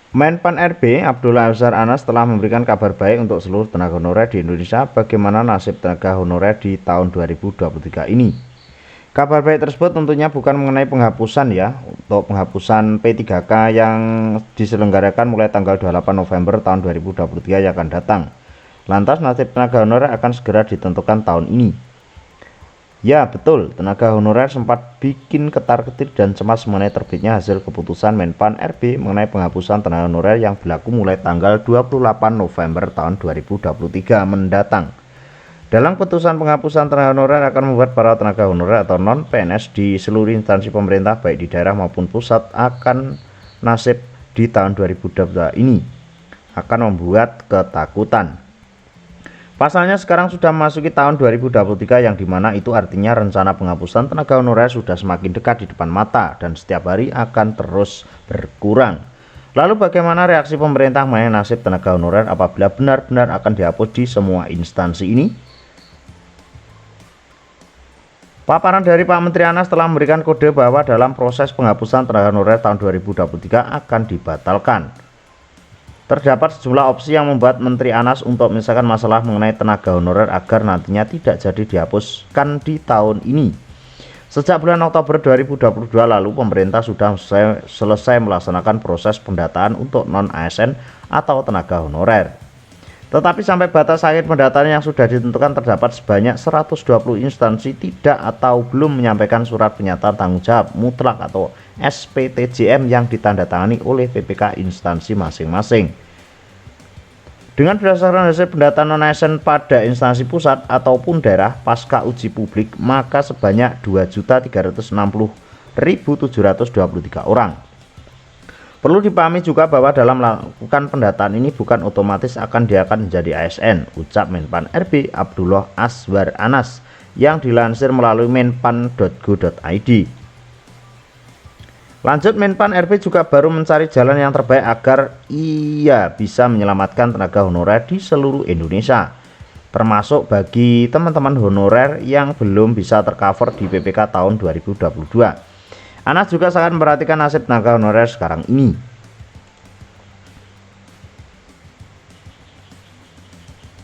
Menpan RB Abdullah Azhar Anas telah memberikan kabar baik untuk seluruh tenaga honorer di Indonesia bagaimana nasib tenaga honorer di tahun 2023 ini. Kabar baik tersebut tentunya bukan mengenai penghapusan ya, untuk penghapusan P3K yang diselenggarakan mulai tanggal 28 November tahun 2023 yang akan datang. Lantas nasib tenaga honorer akan segera ditentukan tahun ini. Ya betul, tenaga honorer sempat bikin ketar-ketir dan cemas mengenai terbitnya hasil keputusan Menpan RB mengenai penghapusan tenaga honorer yang berlaku mulai tanggal 28 November tahun 2023 mendatang. Dalam keputusan penghapusan tenaga honorer akan membuat para tenaga honorer atau non-PNS di seluruh instansi pemerintah baik di daerah maupun pusat akan nasib di tahun 2022 ini akan membuat ketakutan. Pasalnya sekarang sudah memasuki tahun 2023 yang dimana itu artinya rencana penghapusan tenaga honorer sudah semakin dekat di depan mata dan setiap hari akan terus berkurang. Lalu bagaimana reaksi pemerintah mengenai nasib tenaga honorer apabila benar-benar akan dihapus di semua instansi ini? Paparan dari Pak Menteri Anas telah memberikan kode bahwa dalam proses penghapusan tenaga honorer tahun 2023 akan dibatalkan. Terdapat sejumlah opsi yang membuat Menteri Anas untuk menyelesaikan masalah mengenai tenaga honorer agar nantinya tidak jadi dihapuskan di tahun ini. Sejak bulan Oktober 2022 lalu, pemerintah sudah selesai melaksanakan proses pendataan untuk non-ASN atau tenaga honorer. Tetapi sampai batas akhir pendataan yang sudah ditentukan terdapat sebanyak 120 instansi tidak atau belum menyampaikan surat pernyataan tanggung jawab mutlak atau SPTJM yang ditandatangani oleh PPK instansi masing-masing. Dengan berdasarkan hasil pendataan non-ASN pada instansi pusat ataupun daerah pasca uji publik, maka sebanyak 2.360.723 orang. Perlu dipahami juga bahwa dalam melakukan pendataan ini bukan otomatis akan menjadi ASN, ucap Menpan RB Abdullah Azhar Anas yang dilansir melalui menpan.go.id. Lanjut, Menpan RB juga baru mencari jalan yang terbaik agar ia bisa menyelamatkan tenaga honorer di seluruh Indonesia, termasuk bagi teman-teman honorer yang belum bisa tercover di PPK tahun 2022. Anas juga sangat memperhatikan nasib tenaga honorer sekarang ini.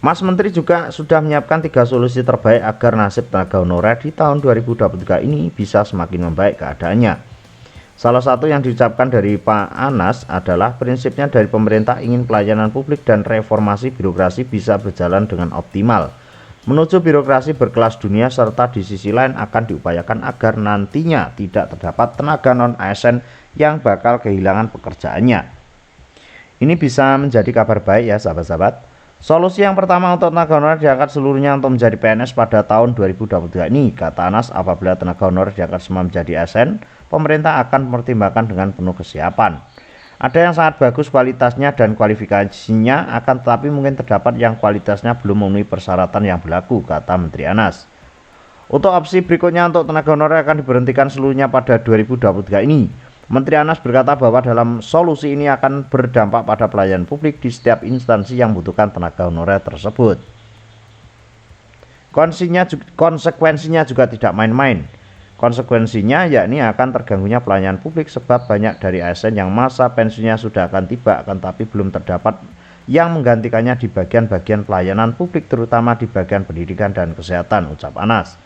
Mas Menteri juga sudah menyiapkan 3 solusi terbaik agar nasib tenaga honorer di tahun 2023 ini bisa semakin membaik keadaannya. Salah satu yang diucapkan dari Pak Anas adalah prinsipnya dari pemerintah ingin pelayanan publik dan reformasi birokrasi bisa berjalan dengan optimal menuju birokrasi berkelas dunia, serta di sisi lain akan diupayakan agar nantinya tidak terdapat tenaga non-ASN yang bakal kehilangan pekerjaannya. Ini bisa menjadi kabar baik ya sahabat-sahabat. Solusi yang pertama untuk tenaga honorer diangkat seluruhnya untuk menjadi PNS pada tahun 2023 ini, kata Anas. Apabila tenaga honorer diangkat semua menjadi ASN, pemerintah akan mempertimbangkan dengan penuh kesiapan. Ada yang sangat bagus kualitasnya dan kualifikasinya, akan tetapi mungkin terdapat yang kualitasnya belum memenuhi persyaratan yang berlaku, kata Menteri Anas. Untuk opsi berikutnya untuk tenaga honorer akan diberhentikan seluruhnya pada 2023 ini. Menteri Anas berkata bahwa dalam solusi ini akan berdampak pada pelayanan publik di setiap instansi yang membutuhkan tenaga honorer tersebut. Konsekuensinya juga tidak main-main. Konsekuensinya yakni akan terganggunya pelayanan publik sebab banyak dari ASN yang masa pensiunnya sudah akan tiba, akan tapi belum terdapat yang menggantikannya di bagian-bagian pelayanan publik, terutama di bagian pendidikan dan kesehatan, ucap Anas.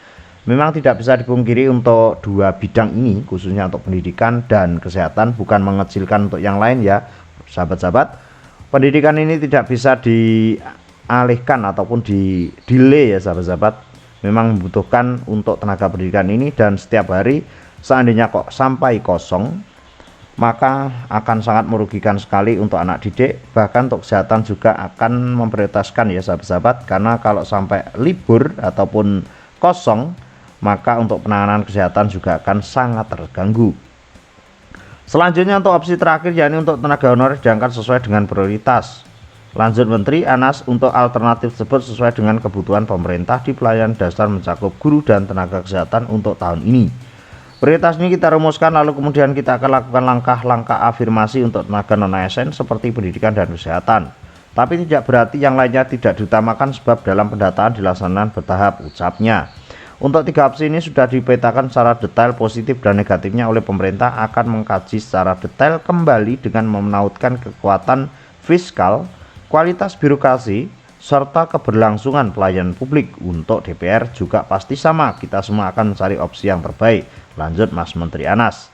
Memang tidak bisa dipungkiri untuk dua bidang ini, khususnya untuk pendidikan dan kesehatan, bukan mengecilkan untuk yang lain ya sahabat-sahabat. Pendidikan ini tidak bisa dialihkan ataupun di delay ya sahabat-sahabat. Memang membutuhkan untuk tenaga pendidikan ini, dan setiap hari seandainya kok sampai kosong maka akan sangat merugikan sekali untuk anak didik. Bahkan untuk kesehatan juga akan memprioritaskan ya sahabat-sahabat, karena kalau sampai libur ataupun kosong maka untuk penanganan kesehatan juga akan sangat terganggu. Selanjutnya untuk opsi terakhir yakni untuk tenaga honorer diangkat sesuai dengan prioritas. Lanjut Menteri Anas, untuk alternatif tersebut sesuai dengan kebutuhan pemerintah di pelayanan dasar mencakup guru dan tenaga kesehatan untuk tahun ini. Prioritas ini kita rumuskan, lalu kemudian kita akan lakukan langkah-langkah afirmasi untuk tenaga non-ASN seperti pendidikan dan kesehatan. Tapi tidak berarti yang lainnya tidak diutamakan sebab dalam pendataan dilaksanakan bertahap, ucapnya. Untuk 3 opsi ini sudah dipetakan secara detail positif dan negatifnya oleh pemerintah, akan mengkaji secara detail kembali dengan menautkan kekuatan fiskal, kualitas birokrasi, serta keberlangsungan pelayanan publik. Untuk DPR juga pasti sama, kita semua akan mencari opsi yang terbaik, lanjut Mas Menteri Anas.